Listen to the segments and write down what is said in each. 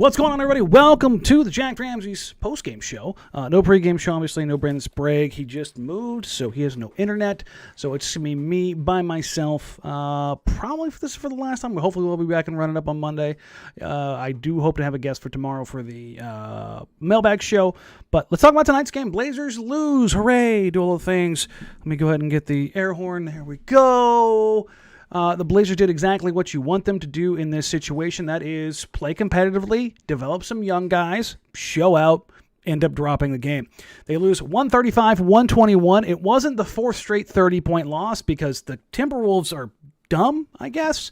What's going on, everybody? Welcome to the Jack Ramsays post-game show. No pregame show, obviously, no Brandon Sprague. He just moved, so he has no internet. So it's going to be me by myself. Probably this is for the last time. Hopefully we'll be back and running up on Monday. I do hope to have a guest for tomorrow for the mailbag show. But let's talk about tonight's game. Blazers lose. Hooray. Do all the things. Let me go ahead and get the air horn. There we go. The Blazers did exactly what you want them to do in this situation. That is play competitively, develop some young guys, show out, end up dropping the game. They lose 135-121. It wasn't the fourth straight 30-point loss because the Timberwolves are dumb, I guess.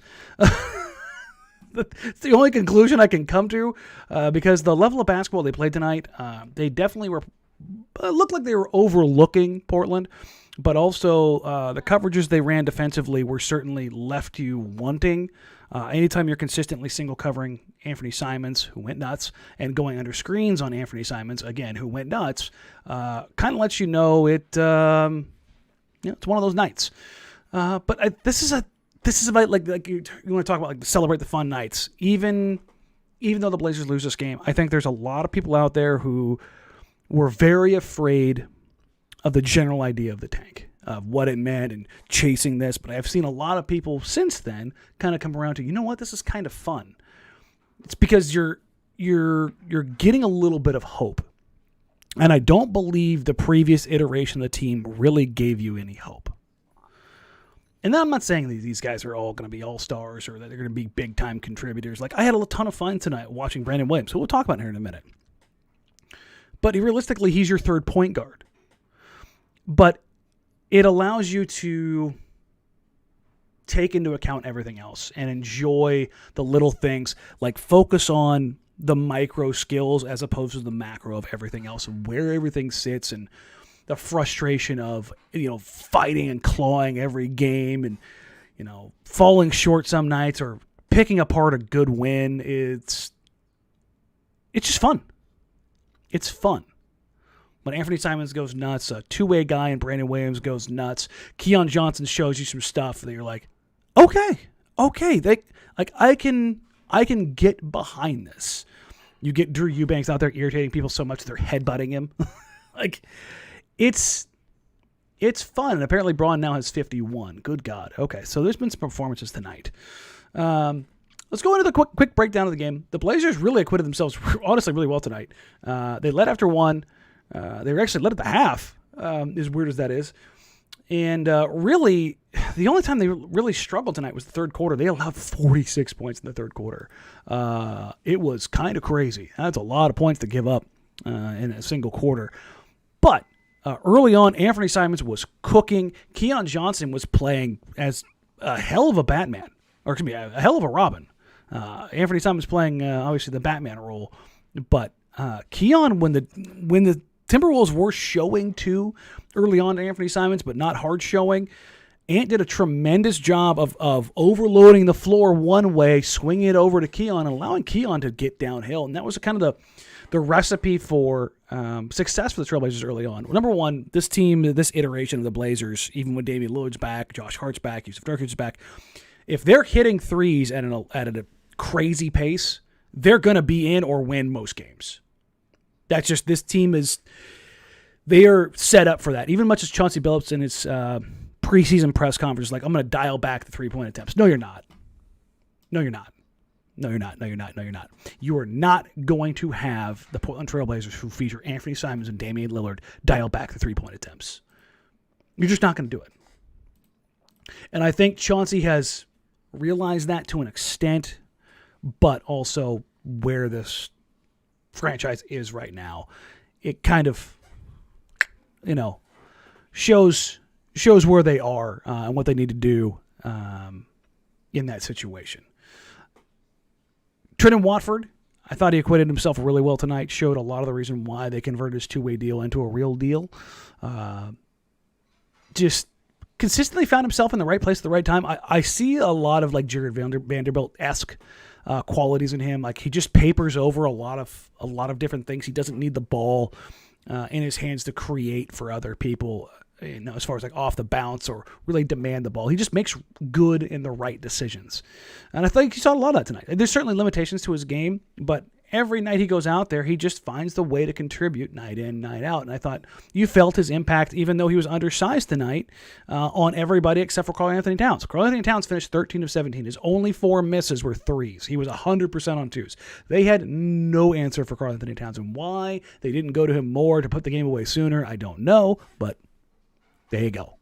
It's the only conclusion I can come to because the level of basketball they played tonight, they definitely looked like they were overlooking Portland. But also, the coverages they ran defensively were certainly left you wanting. Anytime you're consistently single covering Anfernee Simons, who went nuts, and going under screens on Anfernee Simons, again, who went nuts, kind of lets you know it's one of those nights. But this is about like you want to talk about like celebrate the fun nights. Even though the Blazers lose this game, I think there's a lot of people out there who were very afraid of the general idea of the tank, of what it meant and chasing this. But I've seen a lot of people since then kind of come around to, you know what, this is kind of fun. It's because you're getting a little bit of hope. And I don't believe the previous iteration of the team really gave you any hope. And then I'm not saying these guys are all going to be all-stars or that they're going to be big-time contributors. Like, I had a ton of fun tonight watching Brandon Williams, who we'll talk about here in a minute. But realistically, he's your third point guard. But it allows you to take into account everything else and enjoy the little things, like focus on the micro skills as opposed to the macro of everything else and where everything sits and the frustration of, fighting and clawing every game and, falling short some nights or picking apart a good win. It's just fun. It's fun. When Anfernee Simons goes nuts, a two-way guy and Brandon Williams goes nuts. Keon Johnson shows you some stuff that you're like, okay, I can get behind this. You get Drew Eubanks out there irritating people so much they're headbutting him. It's fun. And apparently Braun now has 51. Good God. Okay, so there's been some performances tonight. Let's go into the quick breakdown of the game. The Blazers really acquitted themselves, honestly, really well tonight. They led after one. They were actually led at the half, as weird as that is. And really, the only time they really struggled tonight was the third quarter. They allowed 46 points in the third quarter. It was kind of crazy. That's a lot of points to give up in a single quarter. But early on, Anfernee Simons was cooking. Keon Johnson was playing as a hell of a Batman, or excuse me, a hell of a Robin. Anfernee Simons playing, obviously, the Batman role. But Keon, when the Timberwolves were showing too early on to Anfernee Simons, but not hard showing. Ant did a tremendous job of overloading the floor one way, swinging it over to Keon, and allowing Keon to get downhill. And that was kind of the recipe for success for the Trailblazers early on. Number one, this team, this iteration of the Blazers, even when Damian Lillard's back, Josh Hart's back, Yusuf Nurkic's back, if they're hitting threes at a crazy pace, they're going to be in or win most games. That's just, this team they are set up for that. Even much as Chauncey Billups in his preseason press conference, like, I'm going to dial back the three-point attempts. No, you're not. No, you're not. No, you're not. No, you're not. No, you're not. You are not going to have the Portland Trailblazers, who feature Anfernee Simons and Damian Lillard, dial back the three-point attempts. You're just not going to do it. And I think Chauncey has realized that to an extent, but also where this franchise is right now, it kind of, shows where they are and what they need to do in that situation. Trendon Watford, I thought he acquitted himself really well tonight, showed a lot of the reason why they converted his two-way deal into a real deal. Just consistently found himself in the right place at the right time. I see a lot of like Jared Vanderbilt-esque qualities in him. Like, he just papers over a lot of different things. He doesn't need the ball in his hands to create for other people, as far as like off the bounce or really demand the ball. He just makes good and the right decisions. And I think you saw a lot of that tonight. There's certainly limitations to his game, but every night he goes out there, he just finds the way to contribute night in, night out. And I thought you felt his impact, even though he was undersized tonight, on everybody except for Karl Anthony-Towns. Karl Anthony-Towns finished 13 of 17. His only 4 misses were threes. He was 100% on twos. They had no answer for Karl Anthony-Towns. And why they didn't go to him more to put the game away sooner, I don't know. But there you go.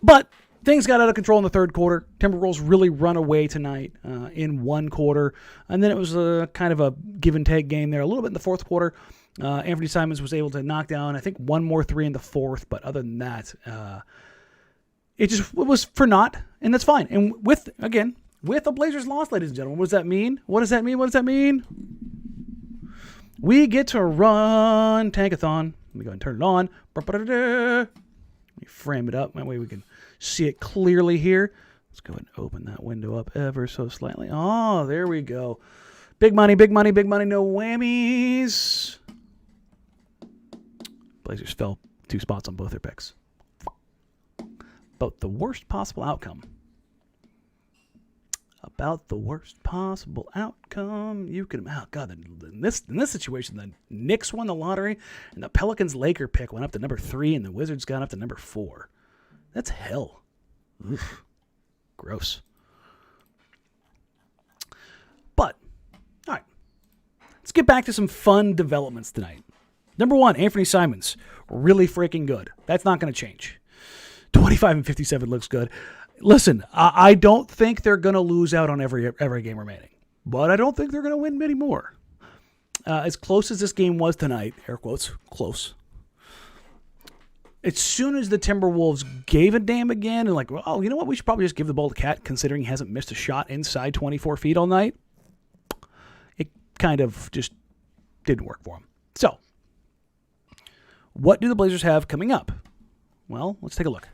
But things got out of control in the third quarter. Timberwolves really run away tonight in one quarter. And then it was a kind of a give and take game there a little bit in the fourth quarter. Anfernee Simons was able to knock down, I think, one more three in the fourth. But other than that, it was for naught, and that's fine. And with a Blazers loss, ladies and gentlemen, what does that mean? What does that mean? What does that mean? We get to run Tankathon. Let me go ahead and turn it on. Let me frame it up. That way we can see it clearly here. Let's go ahead and open that window up ever so slightly. Oh, there we go. Big money, big money, big money, no whammies. Blazers fell 2 spots on both their picks. About the worst possible outcome. You can, oh God, in this situation, the Knicks won the lottery, and the Pelicans-Laker pick went up to number 3, and the Wizards got up to number 4. That's hell. Oof. Gross. But, all right. Let's get back to some fun developments tonight. Number 1, Anfernee Simons. Really freaking good. That's not going to change. 25 and 57 looks good. Listen, I don't think they're going to lose out on every game remaining. But I don't think they're going to win many more. As close as this game was tonight, air quotes, close. As soon as the Timberwolves gave a damn again and oh, you know what? We should probably just give the ball to Cat considering he hasn't missed a shot inside 24 feet all night. It kind of just didn't work for him. So, what do the Blazers have coming up? Well, let's take a look.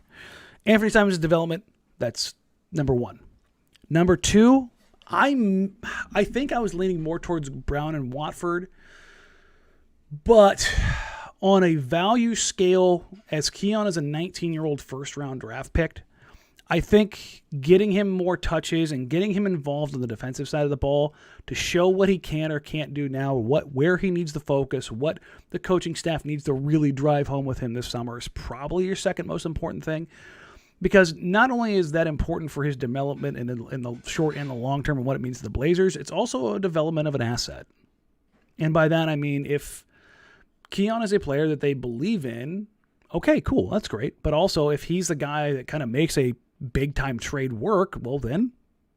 Anfernee Simons' development, that's number 1. Number 2, I think I was leaning more towards Brown and Watford, but on a value scale, as Keon is a 19-year-old first-round draft pick, I think getting him more touches and getting him involved on the defensive side of the ball to show what he can or can't do now, where he needs to focus, what the coaching staff needs to really drive home with him this summer is probably your second most important thing. Because not only is that important for his development in the short and the long term and what it means to the Blazers, it's also a development of an asset. And by that I mean if Keon is a player that they believe in, okay, cool, that's great. But also if he's the guy that kind of makes a big-time trade work, well then,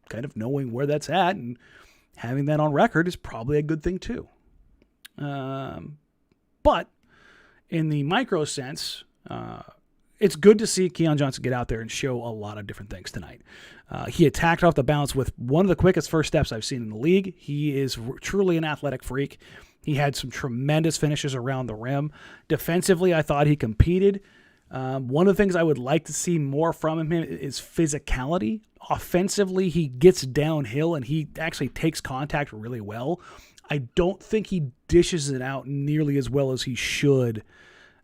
kind of knowing where that's at and having that on record is probably a good thing too. But in the micro sense, it's good to see Keon Johnson get out there and show a lot of different things tonight. He attacked off the bounce with one of the quickest first steps I've seen in the league. He is truly an athletic freak. He had some tremendous finishes around the rim. Defensively, I thought he competed. One of the things I would like to see more from him is physicality. Offensively, he gets downhill and he actually takes contact really well. I don't think he dishes it out nearly as well as he should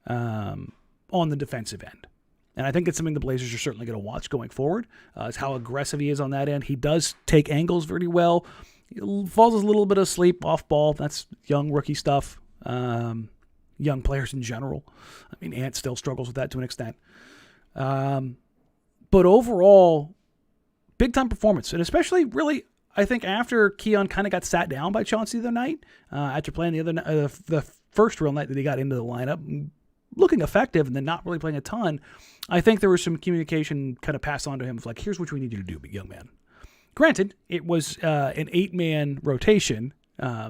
on the defensive end. And I think it's something the Blazers are certainly going to watch going forward. Is how aggressive he is on that end. He does take angles very well. He falls a little bit asleep off ball. That's young rookie stuff. Young players in general. I mean, Ant still struggles with that to an extent. But overall, big-time performance. And especially, really, I think after Keon kind of got sat down by Chauncey the other night, after playing the first real night that he got into the lineup, looking effective and then not really playing a ton, I think there was some communication kind of passed on to him of here's what we need you to do, big young man. Granted, it was an 8-man rotation,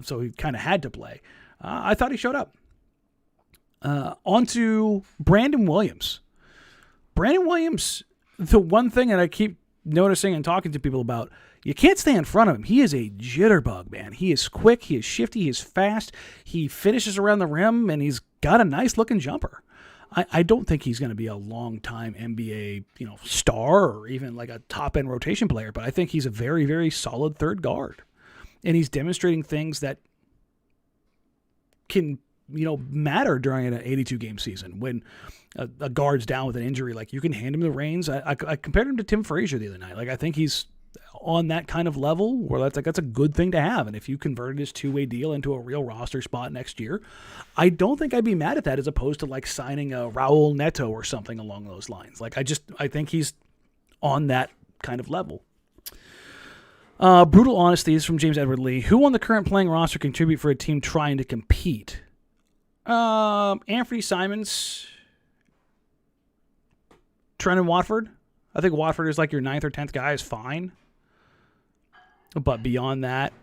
so he kind of had to play. I thought he showed up. On to Brandon Williams. Brandon Williams, the one thing that I keep noticing and talking to people about, you can't stay in front of him. He is a jitterbug, man. He is quick, he is shifty, he is fast, he finishes around the rim, and he's got a nice-looking jumper. I don't think he's going to be a long-time NBA star or even a top-end rotation player, but I think he's a very, very solid third guard. And he's demonstrating things that can matter during an 82-game season when a guard's down with an injury. You can hand him the reins. I compared him to Tim Frazier the other night. I think he's on that kind of level where that's a good thing to have. And if you converted his two-way deal into a real roster spot next year, I don't think I'd be mad at that as opposed to like signing a Raul Neto or something along those lines. Like I think he's on that kind of level. Brutal honesty is from James Edward Lee. Who on the current playing roster contribute for a team trying to compete? Anfernee Simons, Trendon Watford. I think Watford is like your 9th or 10th guy is fine. But beyond that,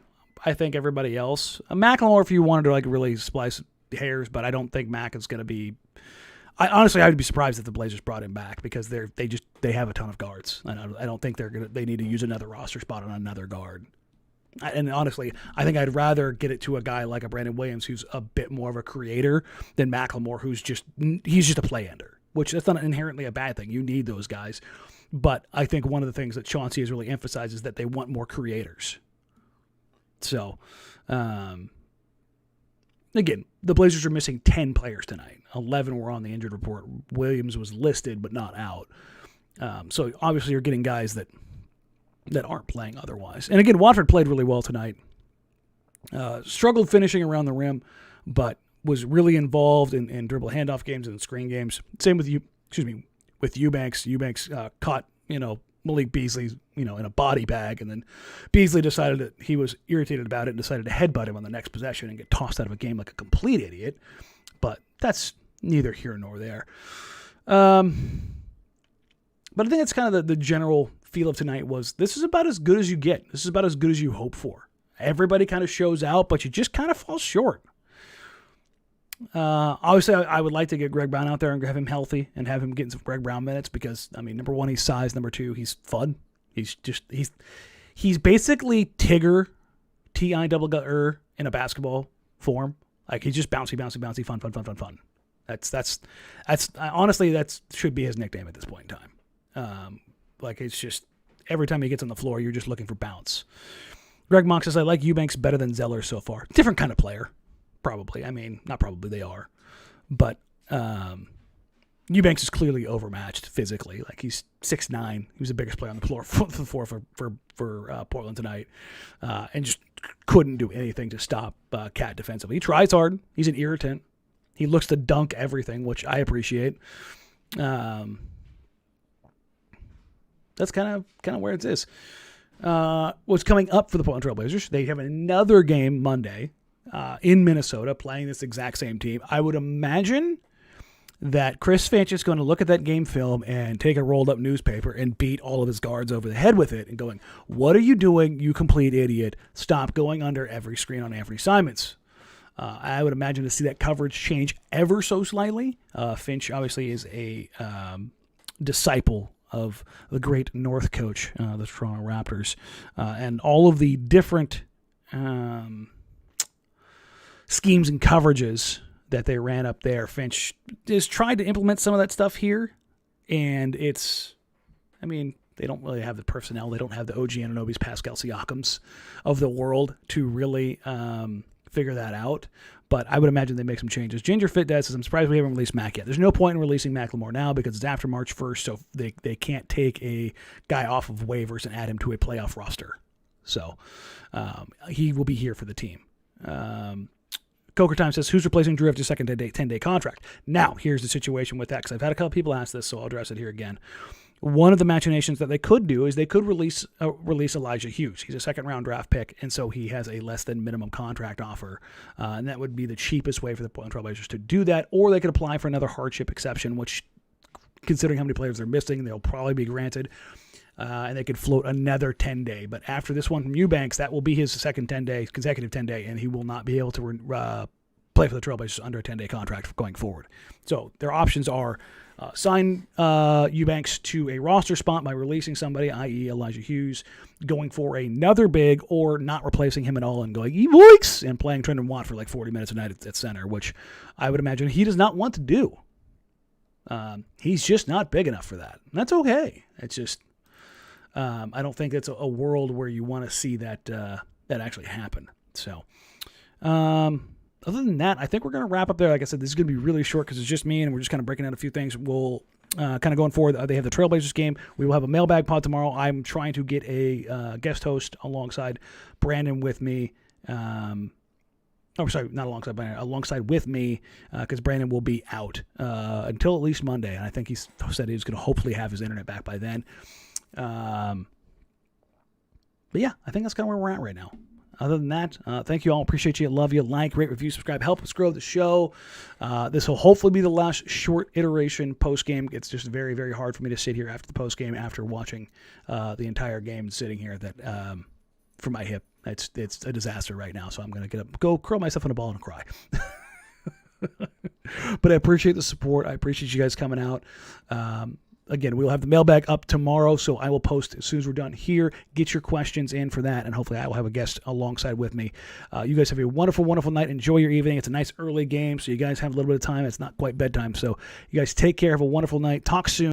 I think everybody else. Macklemore, if you wanted to like really splice hairs, but I don't think Mack is going to be. Honestly, I would be surprised if the Blazers brought him back because they have a ton of guards. And I don't think they need to use another roster spot on another guard. And honestly, I think I'd rather get it to a guy like a Brandon Williams who's a bit more of a creator than Macklemore, he's just a play ender, which that's not inherently a bad thing. You need those guys. But I think one of the things that Chauncey has really emphasized is that they want more creators. So, again, the Blazers are missing 10 players tonight. 11 were on the injured report. Williams was listed but not out. So obviously you're getting guys that aren't playing otherwise. And again, Watford played really well tonight. Struggled finishing around the rim, but was really involved in dribble handoff games and screen games. Same with Eubanks. Eubanks caught, Malik Beasley, in a body bag, and then Beasley decided that he was irritated about it and decided to headbutt him on the next possession and get tossed out of a game like a complete idiot. But that's neither here nor there. But I think that's kind of the general feel of tonight was this is about as good as you get. This is about as good as you hope for. Everybody kind of shows out, but you just kind of fall short. Obviously, I would like to get Greg Brown out there and have him healthy and have him getting some Greg Brown minutes because, number one, he's size. Number two, he's fun. He's basically Tigger, T-I-double-G-R in a basketball form. Like, he's just bouncy, fun. That's honestly, that should be his nickname at this point in time. It's just every time he gets on the floor, you're just looking for bounce. Greg Monk says, I like Eubanks better than Zeller so far. Different kind of player. Probably. Not probably, they are. But Eubanks is clearly overmatched physically. Like, he's 6'9". He was the biggest player on the floor for Portland tonight. And just couldn't do anything to stop Cat defensively. He tries hard. He's an irritant. He looks to dunk everything, which I appreciate. That's kind of where it is. What's coming up for the Portland Trail Blazers? They have another game Monday in Minnesota playing this exact same team. I would imagine that Chris Finch is going to look at that game film and take a rolled up newspaper and beat all of his guards over the head with it and going, what are you doing, you complete idiot? Stop going under every screen on Anfernee Simons. I would imagine to see that coverage change ever so slightly. Finch obviously is a disciple of the great North coach, the Toronto Raptors, and all of the different schemes and coverages that they ran up there. Finch has tried to implement some of that stuff here, and they don't really have the personnel. They don't have the OG Anunobis, Pascal Siakams of the world to really figure that out. But I would imagine they make some changes. Ginger Fit Dad says, I'm surprised we haven't released Mac yet. There's no point in releasing Macklemore now because it's after March 1st, so they can't take a guy off of waivers and add him to a playoff roster. So he will be here for the team. Coker Time says, who's replacing Drew after second 10-day contract? Now, here's the situation with that, because I've had a couple people ask this, so I'll address it here again. One of the machinations that they could do is they could release Elijah Hughes. He's a second-round draft pick, and so he has a less than minimum contract offer, and that would be the cheapest way for the Portland Trail Blazers to do that, or they could apply for another hardship exception, which, considering how many players they're missing, they'll probably be granted, and they could float another 10-day. But after this one from Eubanks, that will be his second consecutive 10-day, and he will not be able to play for the Trailblazers under a 10-day contract going forward. So their options are sign Eubanks to a roster spot by releasing somebody, i.e. Elijah Hughes, going for another big, or not replacing him at all and going Evoiks and playing Trendon Watford for like 40 minutes a night at center, which I would imagine he does not want to do. He's just not big enough for that. And that's okay. It's just I don't think it's a world where you want to see that actually happen. So other than that, I think we're going to wrap up there. Like I said, this is going to be really short because it's just me, and we're just kind of breaking out a few things. We'll kind of going forward. They have the Trailblazers game. We will have a mailbag pod tomorrow. I'm trying to get a guest host alongside Brandon with me. Sorry, not alongside Brandon, alongside with me, because Brandon will be out until at least Monday, and I think he said he was going to hopefully have his internet back by then. But yeah, I think that's kind of where we're at right now. Other than that, thank you all. Appreciate you. Love you. Like, rate, review, subscribe. Help us grow the show. This will hopefully be the last short iteration post-game. It's just very, very hard for me to sit here after the post-game, after watching the entire game, sitting here that for my hip. It's a disaster right now, so I'm going to get up, go curl myself in a ball and cry. But I appreciate the support. I appreciate you guys coming out. Again, we'll have the mailbag up tomorrow, so I will post as soon as we're done here. Get your questions in for that, and hopefully I will have a guest alongside with me. You guys have a wonderful, wonderful night. Enjoy your evening. It's a nice early game, so you guys have a little bit of time. It's not quite bedtime, so you guys take care. Have a wonderful night. Talk soon.